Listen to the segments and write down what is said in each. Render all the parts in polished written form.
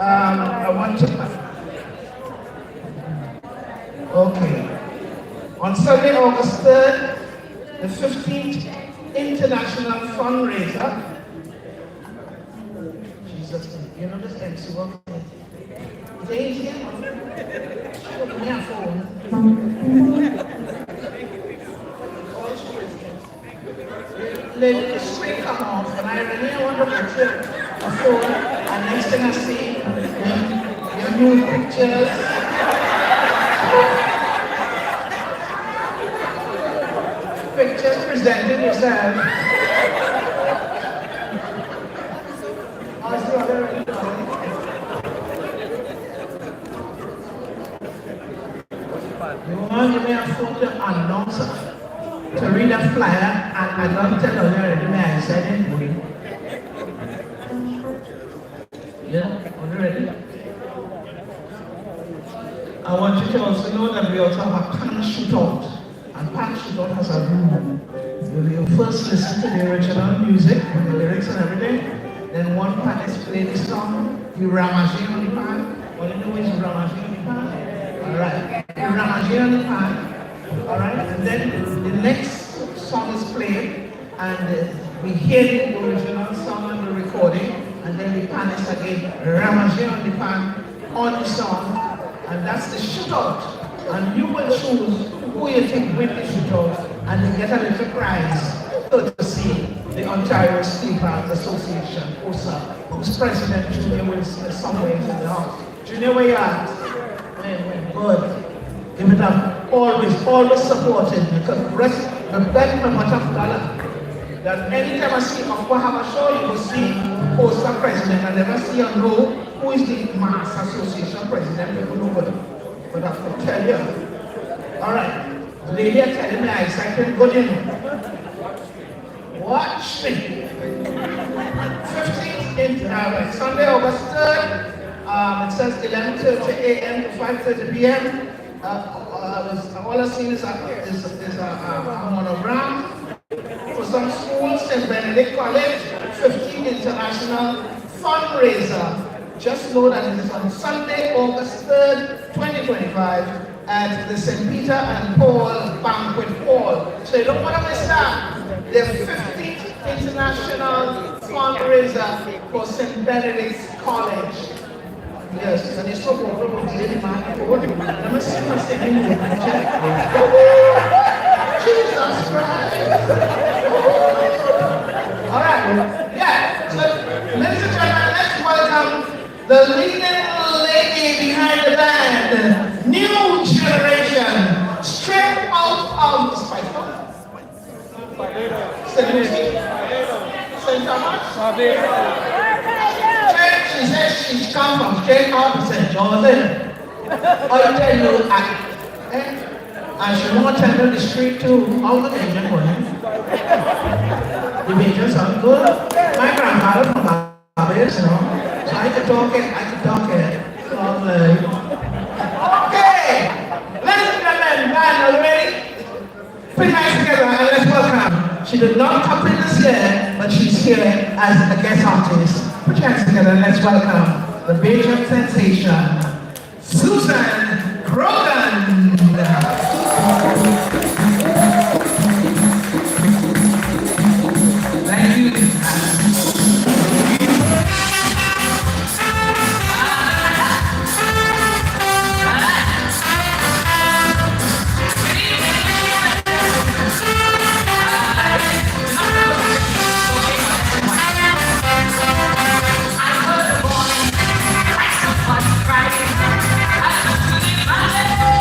I want to. Okay. On Sunday, August 3rd, the 15th International Fundraiser. Jesus, you know this MC work? They here. Put me on phone. Let the screen come off, and I really want to put a phone, and next thing I see, your new pictures. Pictures presenting yourself. You want to be a photo announcer to read a flyer, and I don't tell you already, I said it. Yeah, already. I want you to also know that we also have a pan shootout. And pan shootout has a rule. You first listen to the original music, with the lyrics and everything. Then one panelist play the song. You ramage on the pan. What do you know is ramage on the pan? Alright. You ramage on the pan. Alright. And then the next song is played. And we hear the original song and the recording. And then the panelist again ramage on the pan on the song. And that's the shootout. And you will choose who you think win the shootout. And you get a little prize to see the Ontario Steel Plant Association, OSA, whose president, Junior Wilson, is somewhere in the house. Junior, where you at? Good. Give it up. Always supporting, because the benefit of dollar. That anytime I see Aqua have a show, you will see OSA president. I never see and know who is the Mass Association president. People know but I have to tell you. All right. The lady are telling me I excited good in. Watch me. 15th Sunday, August 3rd. It says 11:30 a.m. to 5:30 p.m. All I've seen is a monogram for some schools in Benedict College. 15th International Fundraiser. Just know that it is on Sunday, August 3rd, 2025. At the St. Peter and Paul Banquet Hall. So you don't want to miss that. The 15th International Fundraiser for St. Benedict's College. Yes, and it's so popular. Let me see my second check. Jesus Christ. All right. Yeah. So, ladies and gentlemen, let's welcome the leading lady behind the band. New generation, straight out of St. Thomas. She says she's come from straight out of St. Joseph. I tell you, and she won't tell me the street too. How the Asian going? The Asians are good. My grandfather from Barbados, you know. So I could talk it. Okay, ladies and gentlemen, man, are you ready? Put your hands together and let's welcome. She did not come in this year, but she's here as a guest artist. Put your hands together and let's welcome the Belgian sensation, Susan Grogan. Thank you. I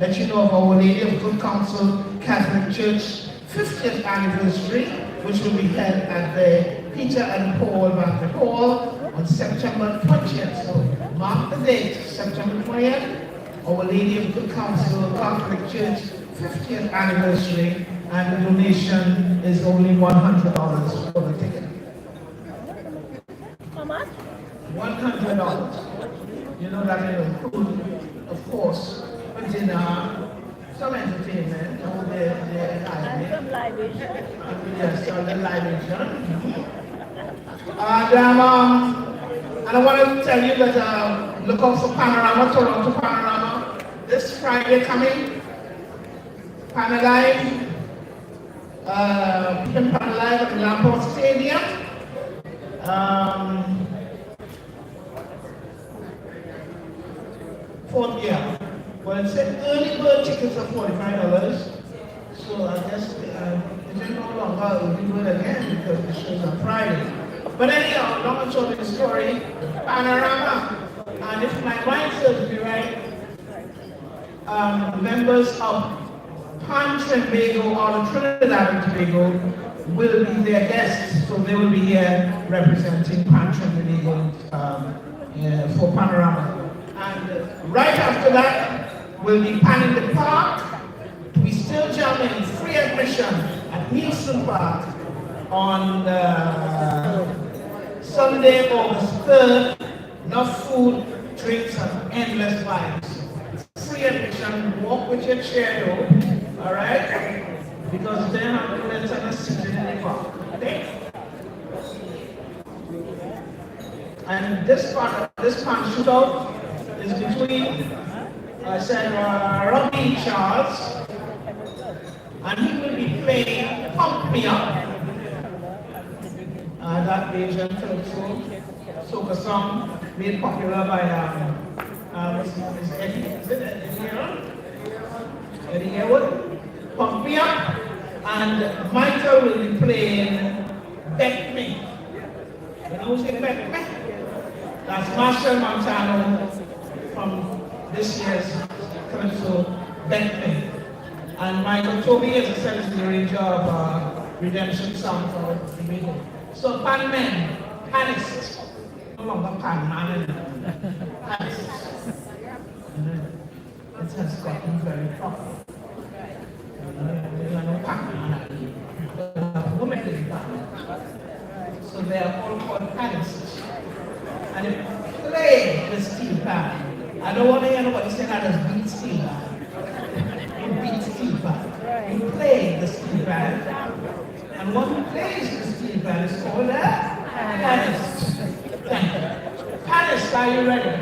Let you know of Our Lady of Good Counsel Catholic Church 50th anniversary, which will be held at the Peter and Paul Banquet Hall on September 20th. So mark the date, September 20th, Our Lady of Good Counsel Catholic Church 50th anniversary, and the donation is only $100 for the ticket. How much? $100. You know that will include, of course, a dinner, some entertainment, Some libation. yes, some libation. And I want to tell you that look out for Panorama, Toronto Panorama, this Friday coming. Panalive, Panalive at the Lamport Stadium. Fourth year. Well, it said early bird tickets are $45. So I guess it's no longer will do it again because the show's on Friday. But anyhow, long and short of the story, Panorama. And if my mind serves me right, members of Trinbago or the Trinidad and Tobago will be their guests. So they will be here representing Trinbago for Panorama. And right after that, we'll be panning the park. We still jamming free admission at Nielsen Park on Sunday, August 3rd. Enough food, drinks, and endless vibes. Free admission, walk with your chair though, all right? Because then I'm going to let us sit in the park, okay? And this pan shootout is between, I said, Robbie Charles, and he will be playing Pump Me Up, that Asian folk soca song made popular by Eddie Hayward. Pump Me Up, and Michael will be playing Bet Me. You know who's saying Bet Me? That's Marshall Montano from this year's Calypso Bet Me. And Michael Toby, as I said, is the arranger of Redemption song for the meeting. So pan men, panists, no longer pan man, panists. It has gotten very proper. So they are all called panists. And they play the steel pan. I don't want to hear nobody say that as beat steel pan. You beat steel pan. You play the steel pan. And one who plays the steel pan is called a panist. Thank you. Panist, are you ready?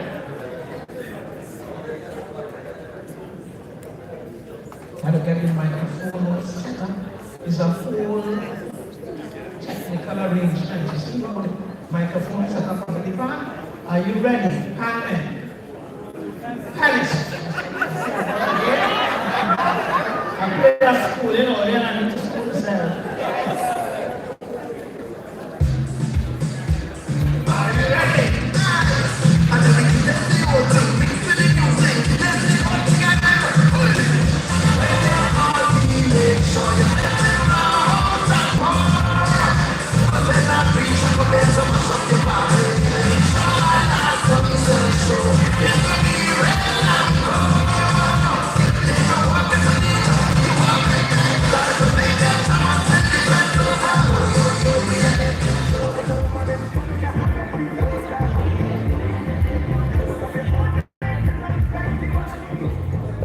How to get your microphone set up is a full technical arrangement. You see how the microphone set up on the divan? Are you ready? Panman. Panist. I played at school, you know, then I need to school myself. Are you ready?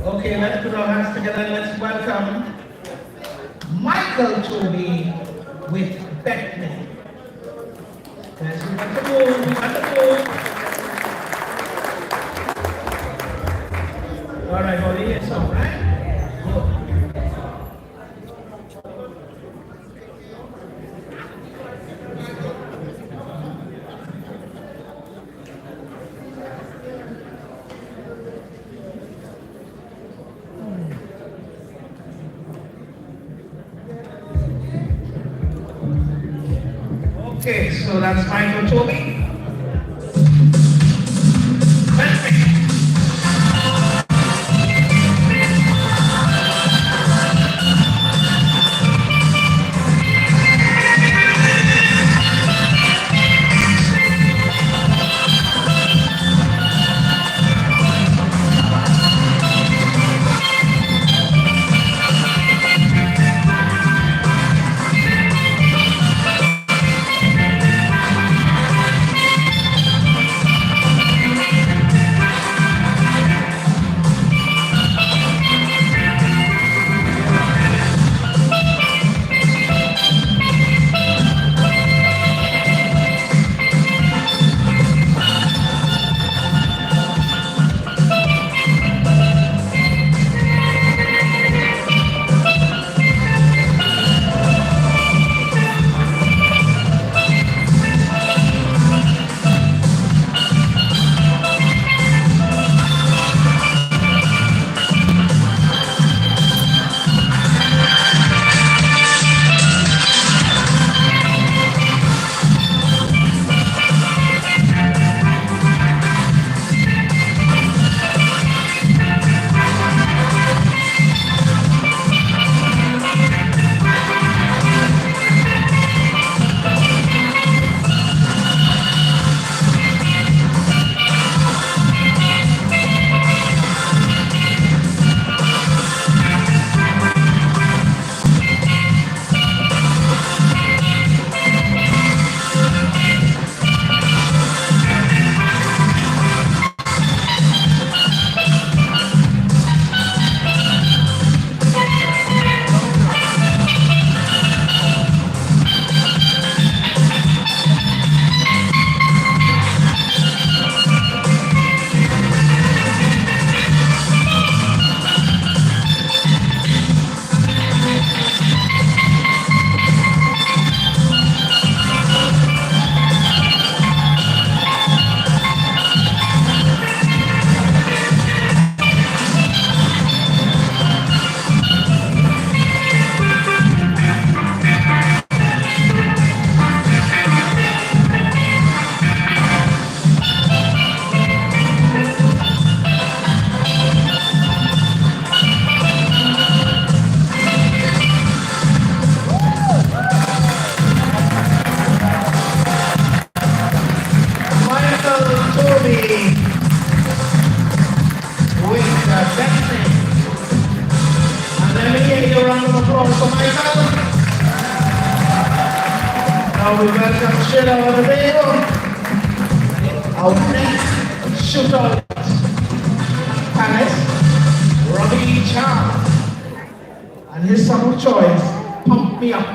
Okay, let's put our hands together and let's welcome Michael Toby with Beckman. Yes, we got to move, we got to move. All right, buddy, it's all right. Good. Okay, so that's Michael Toby. Toby with the dancing. And let me hear your round of applause for Michael. Now we welcome Sheila on the table. Our next shootout panelist, Robbie Charles, and his song of choice, Pump Me Up.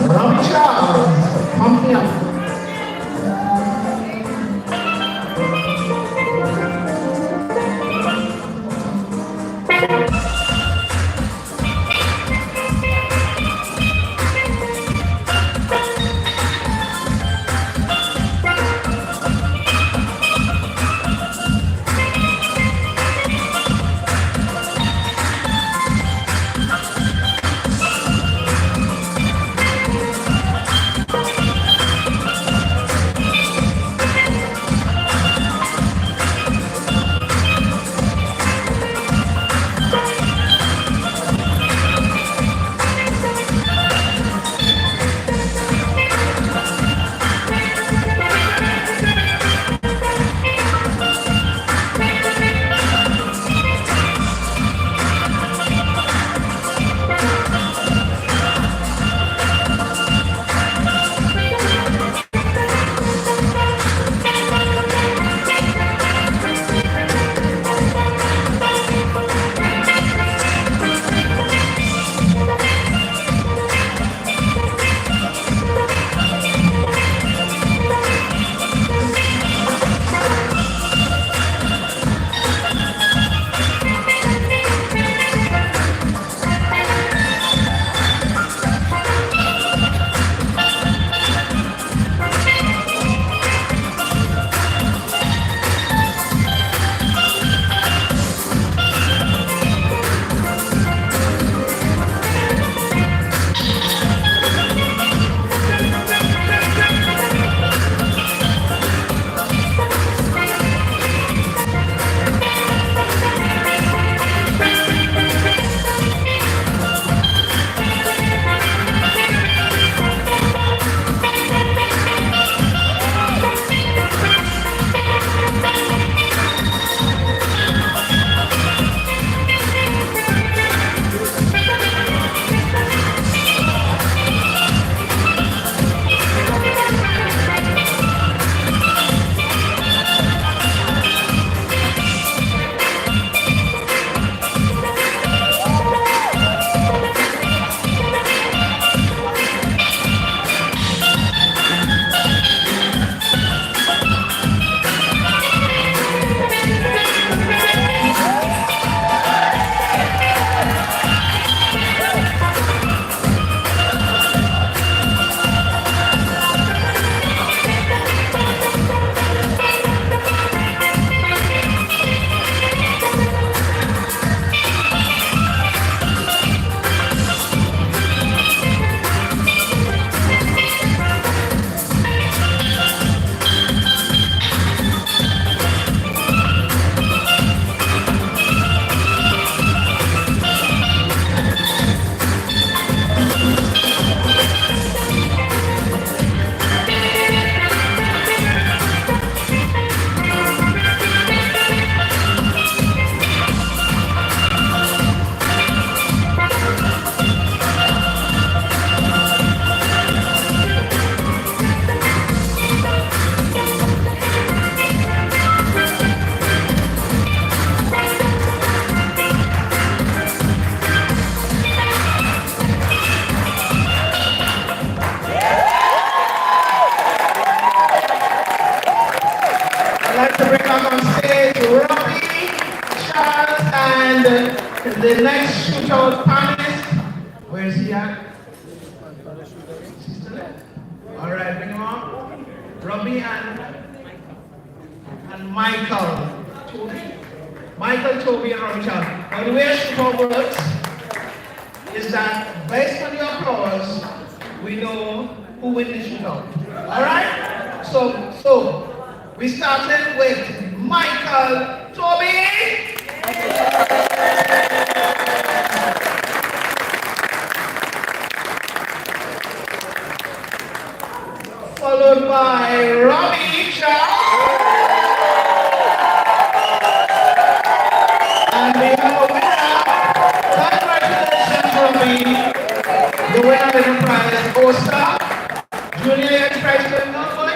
Robbie Charles, Pump Me Up. I'd like to bring back on stage Robbie, Charles, and the next shootout panelist, Where is he at? She's still there. All right, bring him on. Robbie and Michael. Toby. Michael, Toby, and Robbie Charles. Now the way a shootout works is that based on your applause, we know who wins the shootout. All right? So we started with Michael, Toby. Followed by Robbie Charles. And we have a winner. Congratulations, Robbie. The winner of the prize, Osa. Junior President, not boy?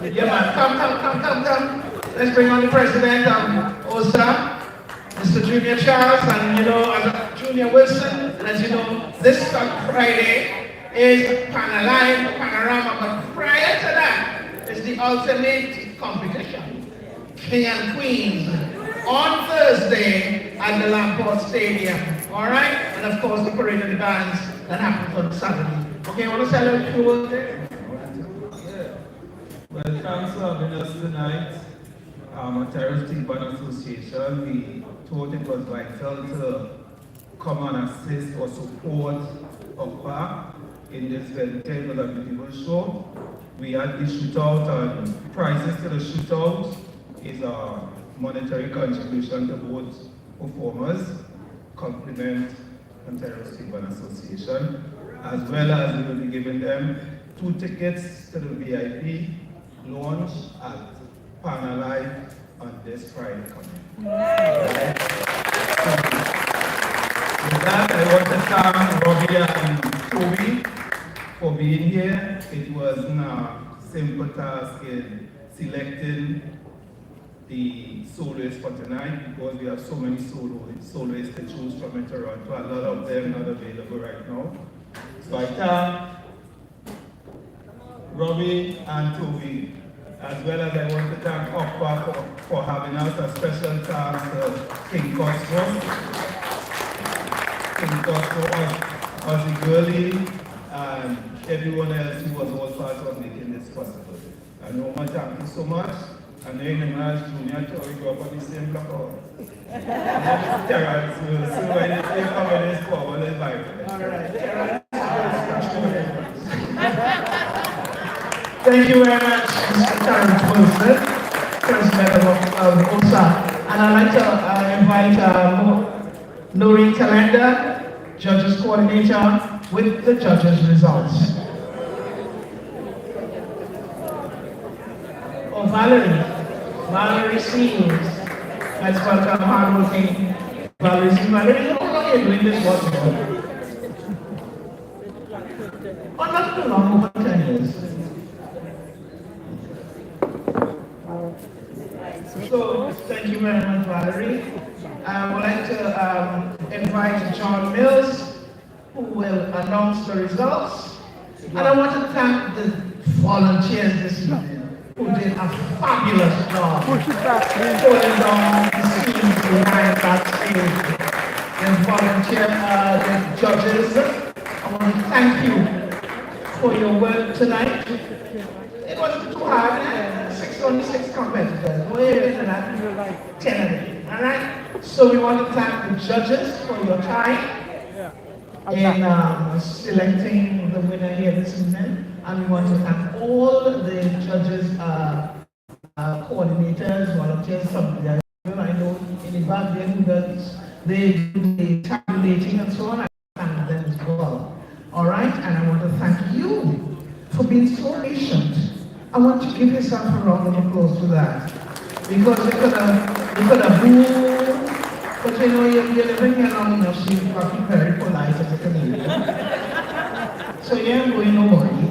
Yeah, man. Come. Let's bring on the president of Osa, Mr. Junior Charles, and as Junior Wilson. And as you know, this Friday is Panorama, but prior to that is the ultimate competition, King and Queens, on Thursday at the Lamport Stadium. All right? And of course, the parade of the bands that happens on Saturday. Okay, I want to say a few words there. Well, thanks for having us tonight. Ontario State Band Association, we thought it was vital to come and assist or support OPA in this very beautiful show. We had the shootout, and prizes to the shootout is a monetary contribution to both performers, compliment Ontario State Band Association, as well as we will be giving them 2 tickets to the VIP launch at Pana Live on this Friday coming. Right. With that, I want to thank Robbie and Toby for being here. It wasn't a simple task in selecting the soloists for tonight because we have so many soloists to choose from in Toronto. A lot of them not available right now. So I thank Robbie and Toby, as well as I want to thank OPA for having us. A special thanks to King Costco, Ozzy Gurley, and everyone else who was all part of making this possible. And Roma, thank you so much. And then Image Junior Tory grew up on the same block. Terrence will see when they come in this forward and by. All right, Terrence. Thank you very much, Mr. Terrence Wilson, President of OSA. And I'd like to invite Noreen Calendar, Judges Coordinator, with the judges' results. Oh, Valerie Seals. Let's welcome hardworking Valerie Seals. Valerie, how long are you doing this work for? Oh, not too long, over 10 years. So, thank you very much, Valerie. I would like to invite John Mills, who will announce the results. And I want to thank the volunteers this evening, who did a fabulous job pulling down the scenes behind that stage. The judges, I want to thank you for your work tonight. It wasn't too hard. 6 competitors. We're looking at 10 of them. All right? So we want to thank the judges for your time in selecting the winner here this evening. And we want to thank all the judges, coordinators, volunteers, some of them. I know in the back they do the tabulating and so on. I thank them as well. All right? And I want to thank you for being so patient. I want to give yourself a round of applause for that. Because you could have booed, but you know, you're living here long enough, so you've got to be very polite as a Canadian. So you ain't going nobody.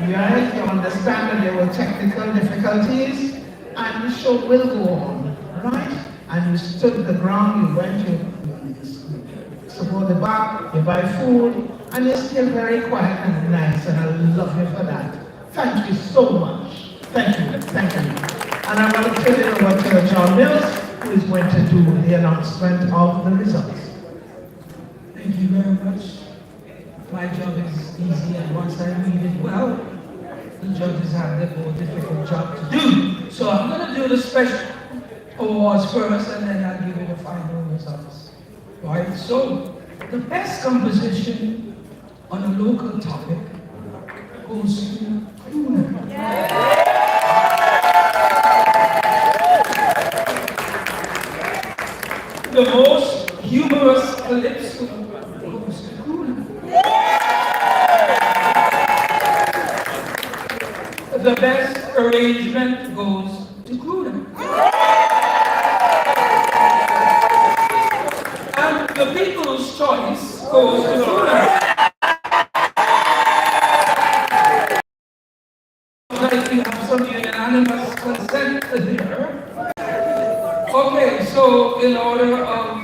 You understand that there were technical difficulties, and the show will go on, right? And you stood the ground, you went to support the back, you buy food, and you're still very quiet and nice, and I love you for that. Thank you so much. Thank you. And I want to turn it over to John Mills, who is going to do the announcement of the results. Thank you very much. my job is easy, and once I read it well, the judges have the more difficult job to do. So I'm going to do the special awards first, and then I'll give you the final results. Right? So the best composition on a local topic goes to Kuna. The most humorous calypso goes to Kuna. The best arrangement goes to Kuna. And the people's choice goes to Kuna. Like we have some unanimous consent here. Okay, so in order of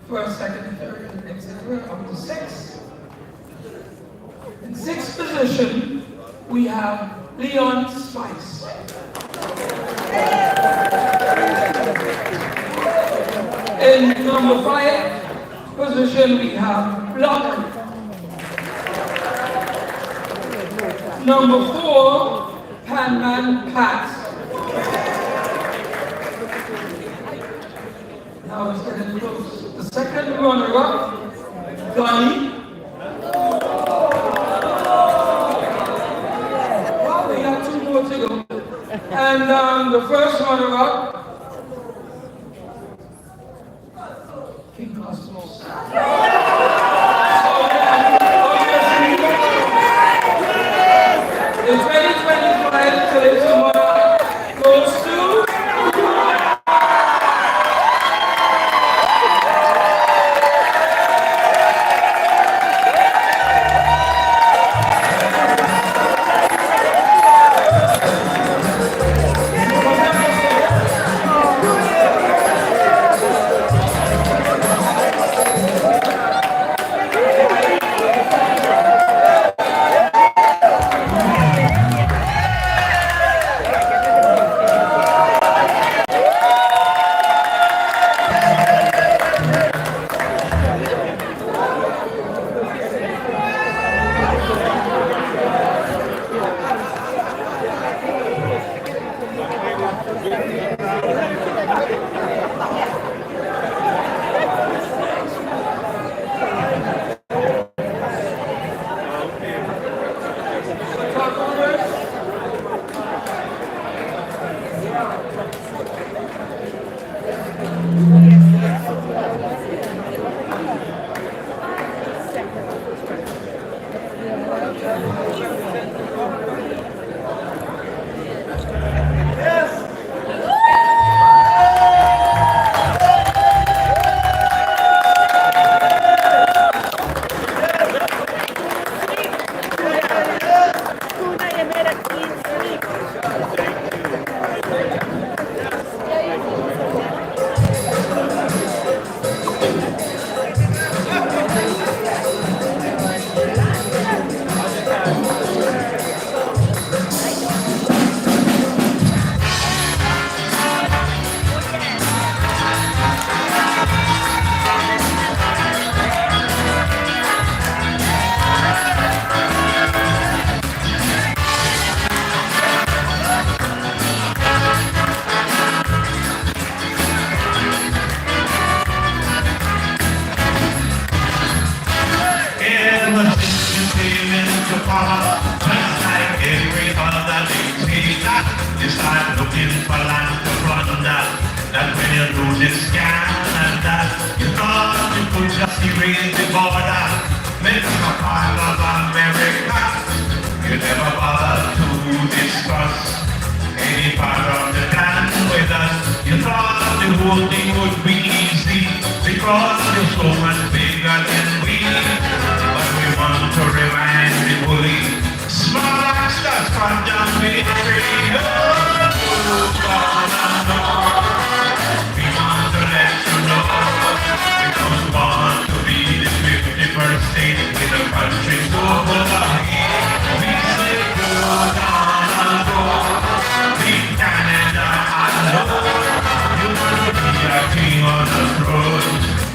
first, second, third, etc., up to six. In sixth position, we have Leon Spice. In number 5 position, we have Block. Number 4, Panman Pat. Now it's getting close. The second runner-up, Gunny. Well, we got 2 more to go. And the first runner-up, King Cosmos. The 2025 Calypso goes to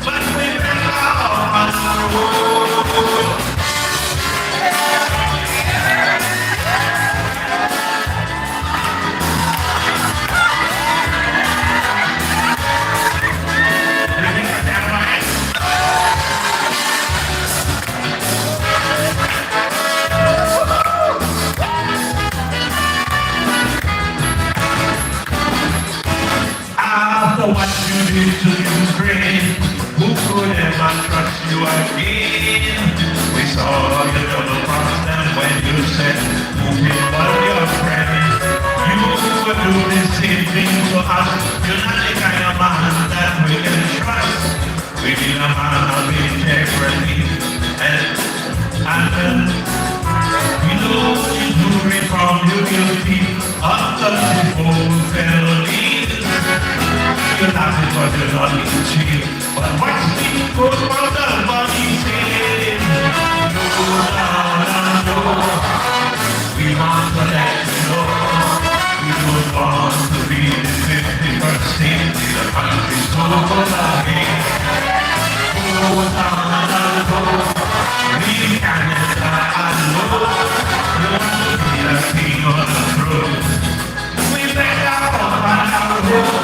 But we better on the road. again. We saw you double cross them when you said, move in one of your friends. You would do the same thing to us. You're not the kind of man that we can trust. We need a man of integrity and we know you do it from your guilty of multiple felonies. You're not because you're not in jail, but what's the good for the money saying? No, we want to let you know. We don't want to be the 50% in the country's total again. We Canada alone. We want to be the king on the throne. We bet our road.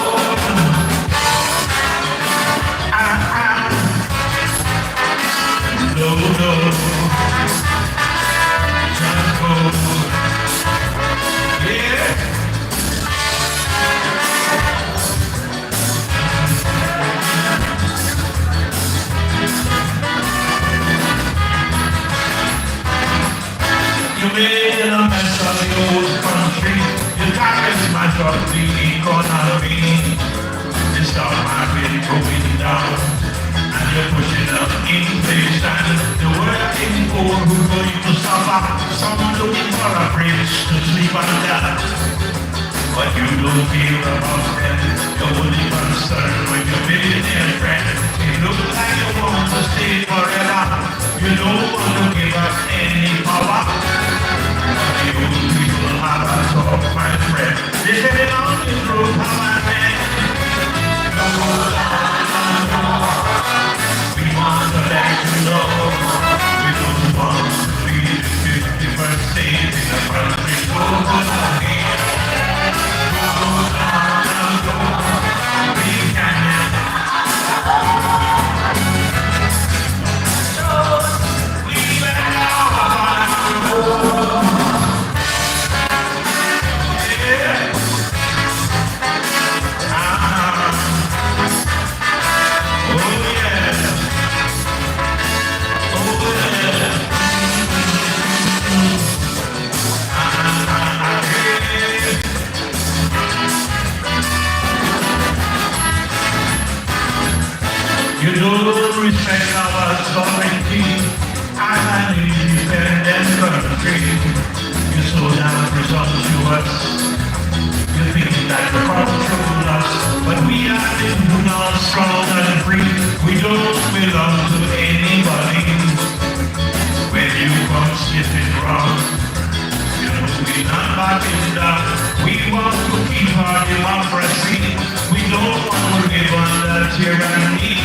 No, just go. Yeah. You made a mess of the old country. You got to smash up the economy. The stock market going down, and you're pushing up inflation. The working poor who are going to suffer. Someone looking for a bridge to sleep under. But you don't care about them. You're only concerned with your billionaire friend. It looks like you want to stay forever. You don't want to give up any power. The old people have a talk, my friend. They say it on the road, power man. We want to let you know. We don't want to be the 50% in the country. You don't respect our sovereignty as an independent country. You're so damn presumptuous. You think that you control us, but we are immune, strong and free. We don't belong to anybody. When you come skipping wrong, you know we're not backing down. We want to keep our democracy. We don't want to live under tyranny.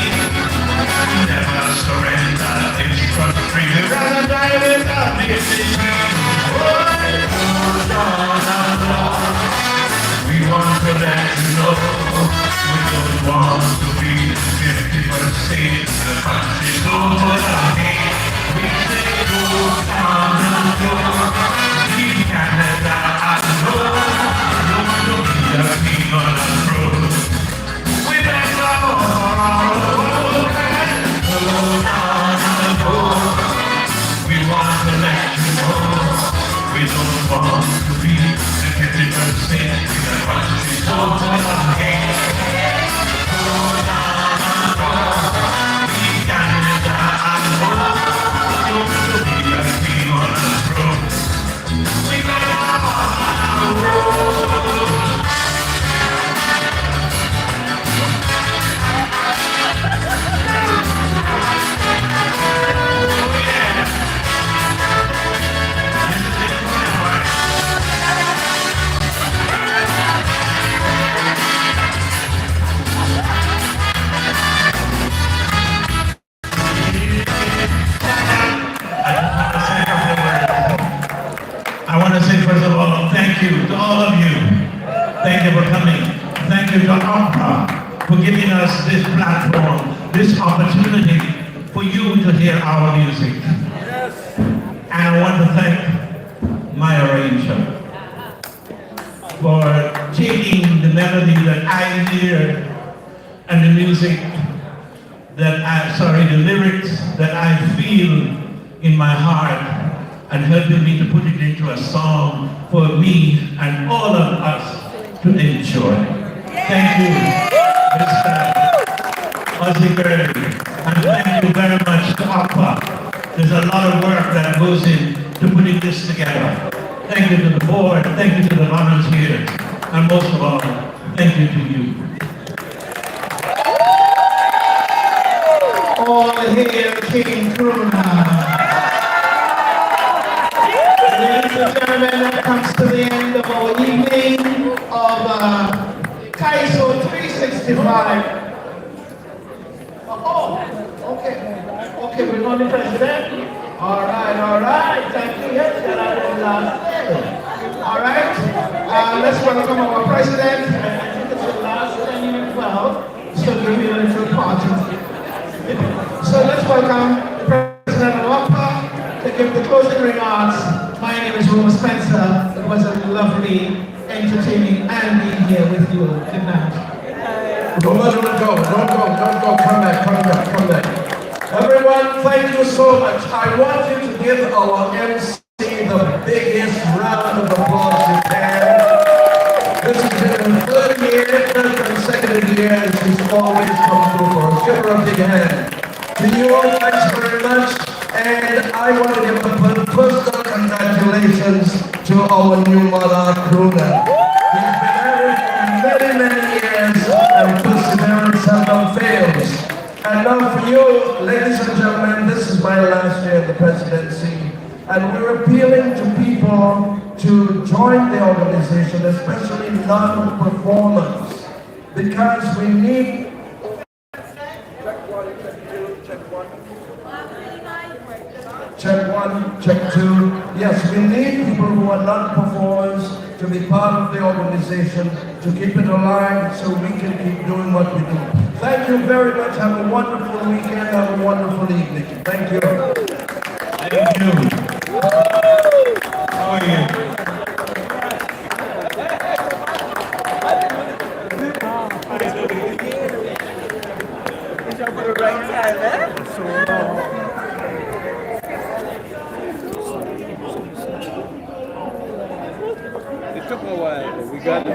We never surrender this country. We'd rather die without dignity. We want to let you know we don't want to be 50% the country's total again. We say go down and go. We Canada alone. No one will be a king on the throne. We let our we want to let you know we don't want to be the 50% in the country's total again. We Canada alone. No one will be a king on the throne. We let our road. I want to say first of all, thank you to all of you. Thank you for coming. Thank you to APA for giving us this platform, this opportunity for you to hear our music. And I want to thank my arranger for taking the melody that I hear and the music that the lyrics that I feel feel in my heart and helping me to put it into a song for me and all of us to enjoy. Thank you, Mr. Ozzy Gurley, and thank you very much to Aqua. There's a lot of work that goes into putting this together. Thank you to the board, thank you to the volunteers, and most of all, thank you to you. All hail King Kruna. Ladies and gentlemen, that comes to the end of our evening of Kaiso 365. Okay, we're on the president. All right, thank you. Yes, that was last day. All right, let's welcome our president. I think it's the last 10 minutes well, so give me a little party. So let's welcome the president of OPA to give the closing remarks. My name is Roma Spencer. It was a lovely, entertaining, and being here with you. Good night. Roma, don't go. Come back. Everyone, thank you so much. I want you to give our MC the biggest round of applause you can. This has been the third consecutive year, and she's always come through for us. Give her a big hand. To you all, thanks very much. And I want to give a personal congratulations to our new monarch, Kruna. He's been married for many years, and perseverance seldom fails. And now for you, ladies and gentlemen, this is my last year in the presidency, and we're appealing to people to join the organization, especially non-performers, because we need... Check one, check two. Yes, we need people who are non-performers to be part of the organization, to keep it alive so we can keep doing what we do. Thank you very much. Have a wonderful weekend. Have a wonderful evening. Thank you. Thank you. How are you? It took a while, but we got it.